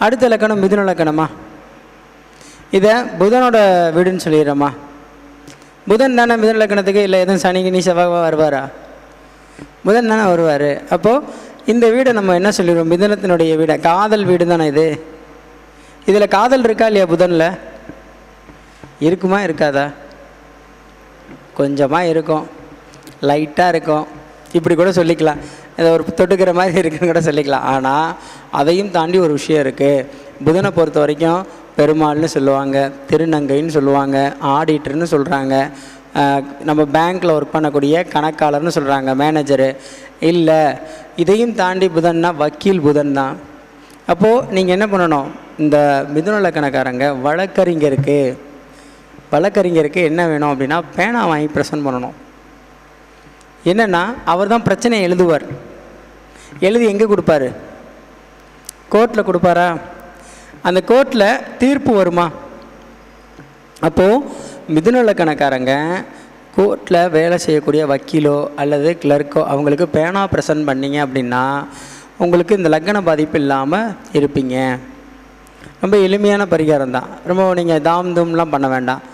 அடுத்த லக்கணம் மிதுன லக்கணமா? இதை புதனோட வீடுன்னு சொல்லிடுறோமா? புதன் தானே மிதுன லக்கணத்துக்கு, இல்லை எதுவும் சனி கினி செவ்வாய் வருவாரா? புதன் தானே வருவார். அப்போது இந்த வீடை நம்ம என்ன சொல்லிடுவோம்? மிதுனத்தினுடைய வீடை, காதல் வீடு தானே இது. இதில் காதல் இருக்கா இல்லையா? புதனில் இருக்குமா இருக்காதா? கொஞ்சமாக இருக்கும், லைட்டாக இருக்கும், இப்படி கூட சொல்லிக்கலாம். இதை ஒரு தொட்டுக்கிற மாதிரி இருக்குன்னு கூட சொல்லிக்கலாம். ஆனால் அதையும் தாண்டி ஒரு விஷயம் இருக்குது. புதனை பொறுத்த வரைக்கும் பெருமாள்னு சொல்லுவாங்க, திருநங்கைன்னு சொல்லுவாங்க, ஆடிட்டர்னு சொல்கிறாங்க, நம்ம பேங்க்கில் ஒர்க் பண்ணக்கூடிய கணக்காளர்னு சொல்கிறாங்க, மேனேஜரு. இல்லை, இதையும் தாண்டி புதன்னா வக்கீல் புதன் தான். அப்போது நீங்கள் என்ன பண்ணணும்? இந்த மிதுன லக்கணக்காரங்க வழக்கறிஞருக்கு என்ன வேணும் அப்படின்னா, பேனா வாங்கி ப்ரெசன்ட் பண்ணணும். என்னென்னா, அவர் தான் பிரச்சனையை எழுதுவார். எழுதி எங்கே கொடுப்பாரு? கோர்ட்டில் கொடுப்பாரா? அந்த கோர்ட்டில் தீர்ப்பு வருமா? அப்போது மிதுன லக்கணக்காரங்க கோர்ட்டில் வேலை செய்யக்கூடிய வக்கீலோ அல்லது கிளர்க்கோ அவங்களுக்கு பேனா ப்ரெசன்ட் பண்ணிங்க அப்படின்னா உங்களுக்கு இந்த லக்கண பாதிப்பு இல்லாமல் இருப்பீங்க. ரொம்ப எளிமையான பரிகாரம் தான். ரொம்ப நீங்கள் தாம் தூம்லாம் பண்ண வேண்டாம்.